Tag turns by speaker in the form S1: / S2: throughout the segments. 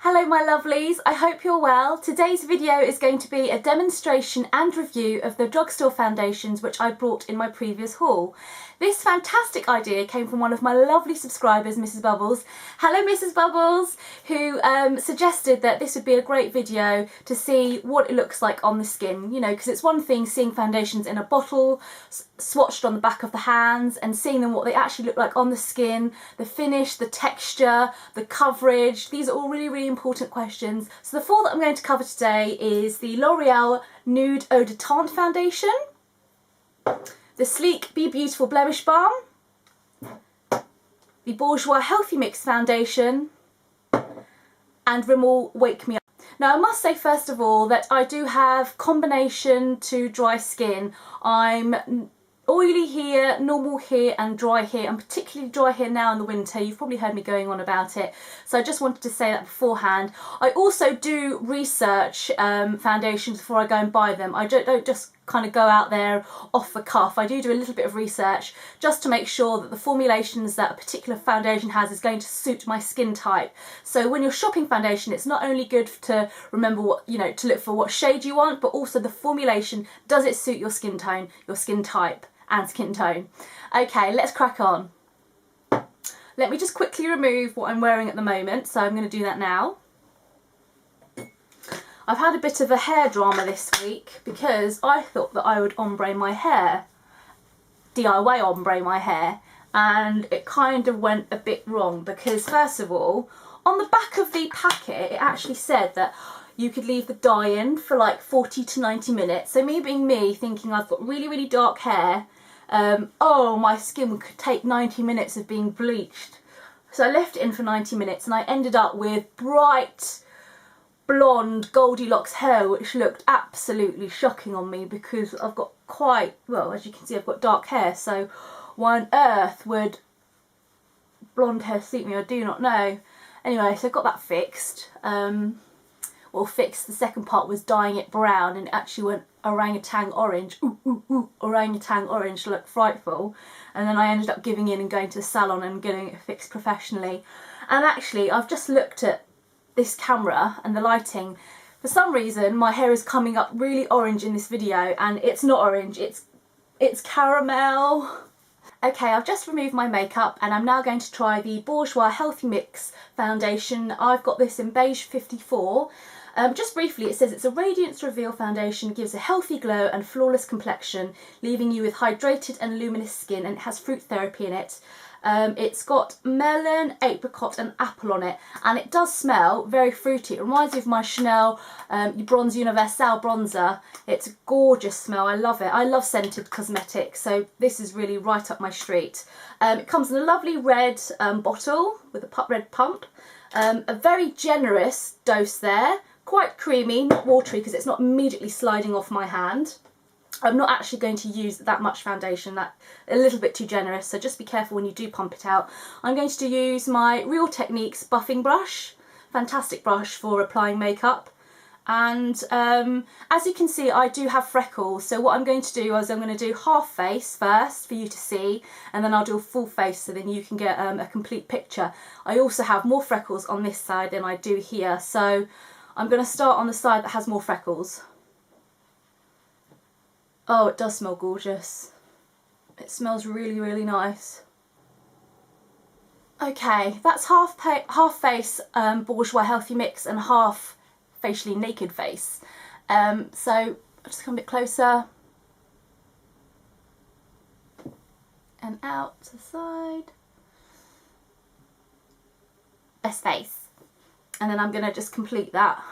S1: Hello my lovelies, I hope you're well. Today's video is going to be a demonstration and review of the drugstore foundations which I brought in my previous haul. This fantastic idea came from one of my lovely subscribers, Mrs. Bubbles. Hello Mrs. Bubbles, who suggested that this would be a great video to see what it looks like on the skin, you know, because it's one thing seeing foundations in a bottle, swatched on the back of the hands, and seeing them what they actually look like on the skin, the finish, the texture, the coverage. These are all really important questions. So the four that I'm going to cover today is the L'Oreal Nude Eau de Teint Foundation, the Sleek Be Beautiful Blemish Balm, the Bourjois Healthy Mix Foundation, and Rimmel Wake Me Up. Now I must say first of all that I do have combination to dry skin. I'm oily here, normal here and dry here. I'm particularly dry here now in the winter. You've probably heard me going on about it. So I just wanted to say that beforehand. I also do research foundations before I go and buy them. I don't just kind of go out there off the cuff. I do a little bit of research just to make sure that the formulations that a particular foundation has is going to suit my skin type. So when you're shopping foundation, it's not only good to remember what, you know, to look for what shade you want, but also the formulation. Does it suit your skin tone, your skin type and skin tone? Okay, let's crack on. Let me just quickly remove what I'm wearing at the moment, so I'm going to do that now. I've had a bit of a hair drama this week because I thought that I would ombre my hair, DIY ombre my hair, and it kind of went a bit wrong because first of all, on the back of the packet it actually said that you could leave the dye in for like 40 to 90 minutes. So me being me, thinking I've got really dark hair, oh, my skin could take 90 minutes of being bleached. So I left it in for 90 minutes and I ended up with bright blonde Goldilocks hair, which looked absolutely shocking on me because I've got quite, well, as you can see, I've got dark hair. So why on earth would blonde hair suit me? I do not know. Anyway, so I got that fixed. Well, fixed, the second part was dyeing it brown and it actually went orangutan orange. Ooh, orangutan orange, looked frightful. And then I ended up giving in and going to the salon and getting it fixed professionally. And actually, I've just looked at this camera and the lighting. For some reason, my hair is coming up really orange in this video, and it's not orange, it's caramel. Okay, I've just removed my makeup and I'm now going to try the Bourjois Healthy Mix Foundation. I've got this in beige 54. Just briefly, it says it's a Radiance Reveal Foundation, gives a healthy glow and flawless complexion, leaving you with hydrated and luminous skin, and it has fruit therapy in it. It's got melon, apricot and apple on it, and it does smell very fruity. It reminds me of my Chanel Bronze Universal bronzer. It's a gorgeous smell, I love it. I love scented cosmetics, so this is really right up my street. It comes in a lovely red bottle with a red pump. A very generous dose there, quite creamy, not watery because it's not immediately sliding off my hand. I'm not actually going to use that much foundation, that a little bit too generous, so just be careful when you do pump it out. I'm going to use my Real Techniques buffing brush, fantastic brush for applying makeup. And as you can see, I do have freckles, so what I'm going to do is I'm going to do half face first for you to see, and then I'll do a full face so then you can get a complete picture. I also have more freckles on this side than I do here, so I'm going to start on the side that has more freckles. Oh, it does smell gorgeous. It smells really nice. Okay, that's half face Bourjois Healthy Mix and half facially naked face. So I'll just come a bit closer. And out to the side. Best face. And then I'm going to just complete that.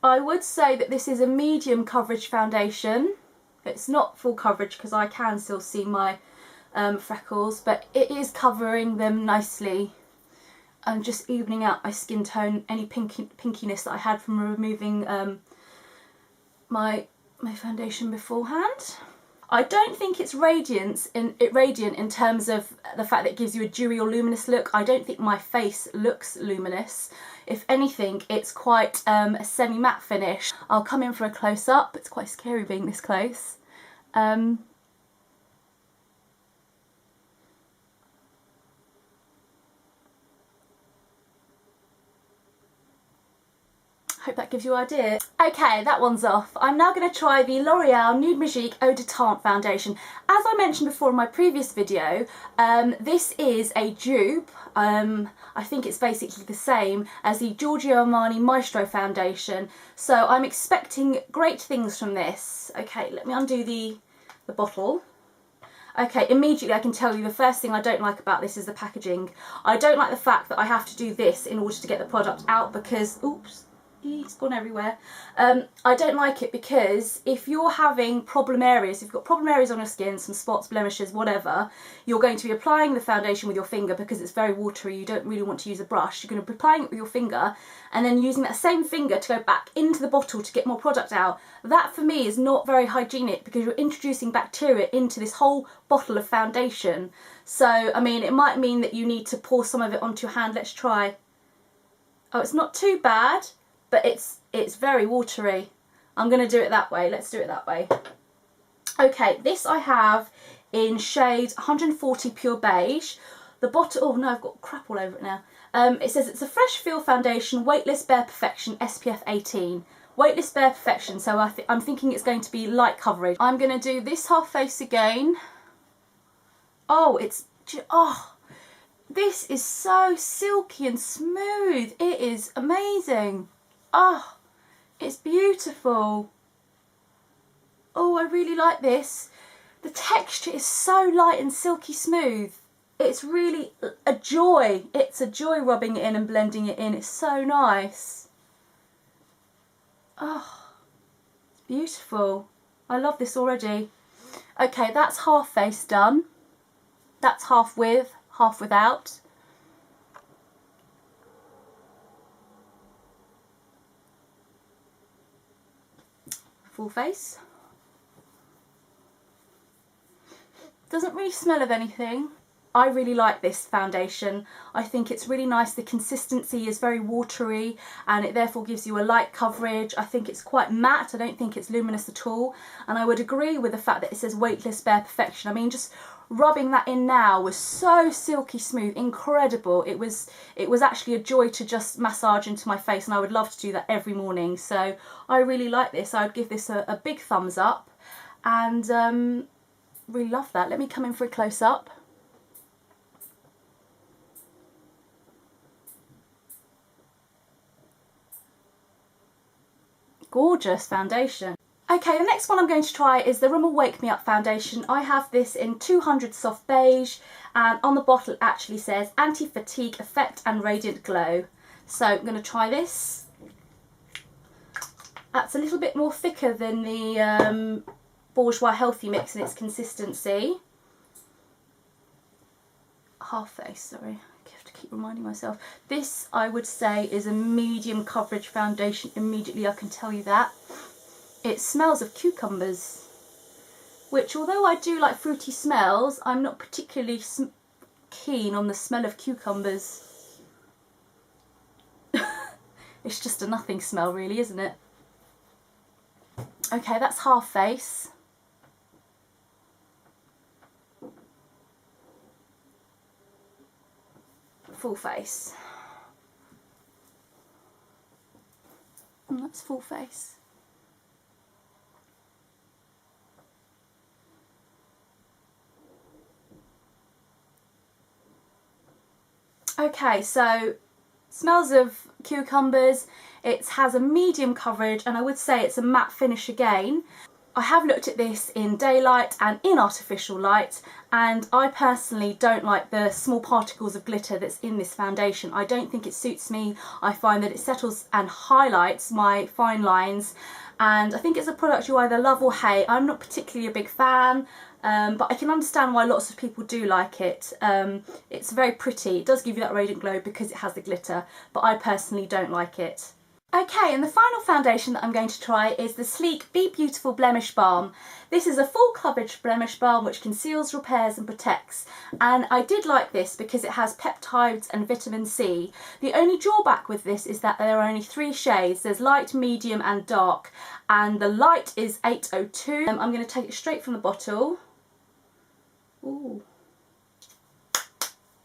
S1: I would say that this is a medium coverage foundation. It's not full coverage because I can still see my freckles, but it is covering them nicely and just evening out my skin tone, any pinkiness that I had from removing my foundation beforehand. I don't think it's radiant in terms of the fact that it gives you a dewy or luminous look. I don't think my face looks luminous. If anything, it's quite a semi-matte finish. I'll come in for a close-up. It's quite scary being this close. Hope that gives you an idea. Okay, that one's off. I'm now going to try the L'Oreal Nude Magique Eau de Teint foundation. As I mentioned before in my previous video, this is a dupe. I think it's basically the same as the Giorgio Armani Maestro foundation. So I'm expecting great things from this. Okay, let me undo the bottle. Okay, immediately I can tell you the first thing I don't like about this is the packaging. I don't like the fact that I have to do this in order to get the product out because, oops, it's gone everywhere. I don't like it because if you're having problem areas, if you've got problem areas on your skin, some spots, blemishes, whatever, you're going to be applying the foundation with your finger because it's very watery, you don't really want to use a brush. You're going to be applying it with your finger and then using that same finger to go back into the bottle to get more product out. That for me is not very hygienic because you're introducing bacteria into this whole bottle of foundation. So, I mean, it might mean that you need to pour some of it onto your hand. Let's try. Oh, it's not too bad, but it's very watery. I'm going to do it that way. Let's do it that way. Okay, this I have in shade 140 Pure Beige. The bottle, oh no, I've got crap all over it now. It says it's a fresh feel foundation, weightless bare perfection, SPF 18. Weightless bare perfection, so I'm thinking it's going to be light coverage. I'm going to do this half face again. Oh, this is so silky and smooth. It is amazing. Oh, it's beautiful. Oh, I really like this. The texture is so light and silky smooth. It's really a joy. It's a joy rubbing it in and blending it in. It's so nice. Oh, it's beautiful. I love this already. Okay, that's half face done. That's half with, half without. Full face. Doesn't really smell of anything. I really like this foundation. I think it's really nice. The consistency is very watery and it therefore gives you a light coverage. I think it's quite matte. I don't think it's luminous at all. And I would agree with the fact that it says weightless bare perfection. I mean, just rubbing that in now was so silky smooth, incredible. It was actually a joy to just massage into my face, and I would love to do that every morning. So I really like this. I would give this a big thumbs up and really love that. Let me come in for a close-up. Gorgeous foundation. Okay, the next one I'm going to try is the Rimmel Wake Me Up foundation. I have this in 200 Soft Beige, and on the bottle it actually says Anti-Fatigue Effect and Radiant Glow. So I'm going to try this. That's a little bit more thicker than the Bourjois Healthy Mix in its consistency. Half face, sorry. I have to keep reminding myself. This, I would say, is a medium coverage foundation. Immediately I can tell you that. It smells of cucumbers, which, although I do like fruity smells, I'm not particularly keen on the smell of cucumbers. It's just a nothing smell really, isn't it? Okay, that's half face. Full face. And that's full face. Okay, so smells of cucumbers. It has a medium coverage and I would say it's a matte finish again. I have looked at this in daylight and in artificial light, and I personally don't like the small particles of glitter that's in this foundation. I don't think it suits me. I find that it settles and highlights my fine lines, and I think it's a product you either love or hate. I'm not particularly a big fan, but I can understand why lots of people do like it. It's very pretty. It does give you that radiant glow because it has the glitter, but I personally don't like it. Okay, and the final foundation that I'm going to try is the Sleek Be Beautiful Blemish Balm. This is a full coverage blemish balm which conceals, repairs and protects, and I did like this because it has peptides and vitamin C. The only drawback with this is that there are only 3 shades. There's light, medium and dark, and the light is 802. I'm going to take it straight from the bottle. Ooh.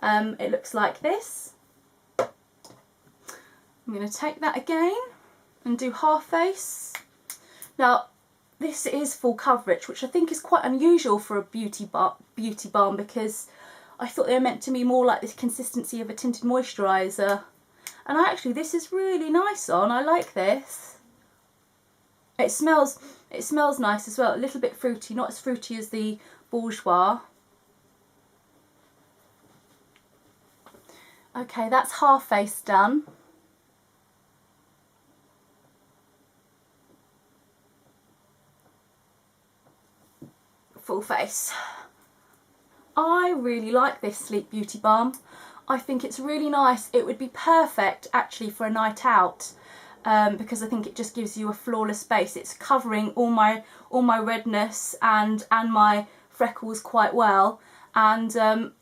S1: It looks like this. I'm going to take that again and do half face. Now this is full coverage, which I think is quite unusual for a beauty balm, because I thought they were meant to be more like this consistency of a tinted moisturiser. And this is really nice on. I like this. It smells nice as well. A little bit fruity, not as fruity as the Bourjois. Okay, that's half face done. Full face. I really like this Sleek Beauty Balm. I think it's really nice. It would be perfect actually for a night out, because I think it just gives you a flawless base. It's covering all my redness and my freckles quite well, and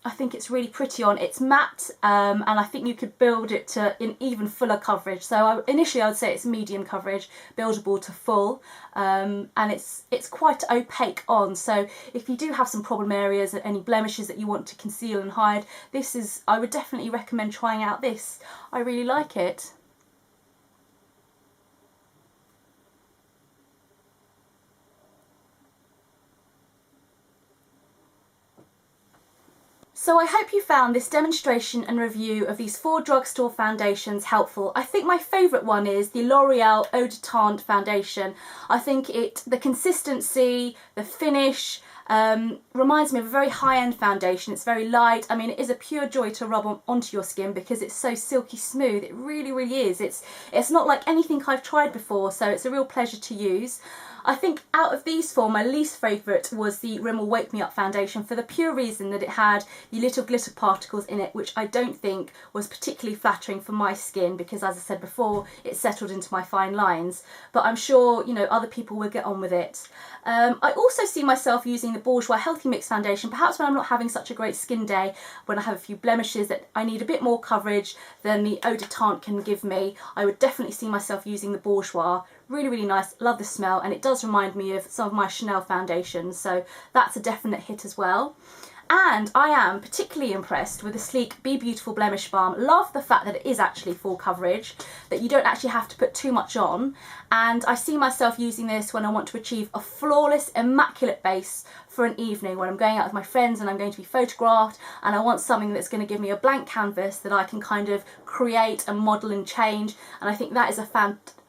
S1: I think it's really pretty on. It's matte, and I think you could build it to in even fuller coverage. So initially I would say it's medium coverage, buildable to full, and it's quite opaque on. So if you do have some problem areas and any blemishes that you want to conceal and hide, I would definitely recommend trying out this. I really like it. So I hope you found this demonstration and review of these 4 drugstore foundations helpful. I think my favourite one is the L'Oreal Eau de Teint foundation. I think the consistency, the finish, reminds me of a very high-end foundation. It's very light. I mean, it is a pure joy to rub onto your skin because it's so silky smooth. It really, really is. It's not like anything I've tried before, so it's a real pleasure to use. I think out of these 4, my least favourite was the Rimmel Wake Me Up foundation, for the pure reason that it had the little glitter particles in it, which I don't think was particularly flattering for my skin, because as I said before, it settled into my fine lines. But I'm sure, you know, other people will get on with it. I also see myself using the Bourjois Healthy Mix foundation, perhaps when I'm not having such a great skin day, when I have a few blemishes that I need a bit more coverage than the Eau de Teint can give me. I would definitely see myself using the Bourjois. Really, really nice, love the smell, and it does remind me of some of my Chanel foundations, so that's a definite hit as well. And I am particularly impressed with the Sleek Be Beautiful Blemish Balm. Love the fact that it is actually full coverage, that you don't actually have to put too much on, and I see myself using this when I want to achieve a flawless, immaculate base for an evening, when I'm going out with my friends and I'm going to be photographed and I want something that's going to give me a blank canvas that I can kind of create and model and change. And I think that is a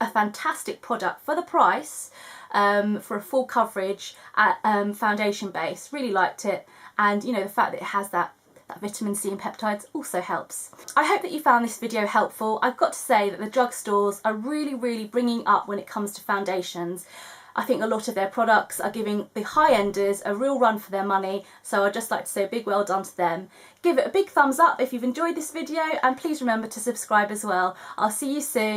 S1: fantastic product for the price, for a full coverage foundation base. Really liked it, and you know, the fact that it has that vitamin C and peptides also helps. I hope that you found this video helpful. I've got to say that the drugstores are really, really bringing up when it comes to foundations. I think a lot of their products are giving the high-enders a real run for their money, so I'd just like to say a big well done to them. Give it a big thumbs up if you've enjoyed this video, and please remember to subscribe as well. I'll see you soon.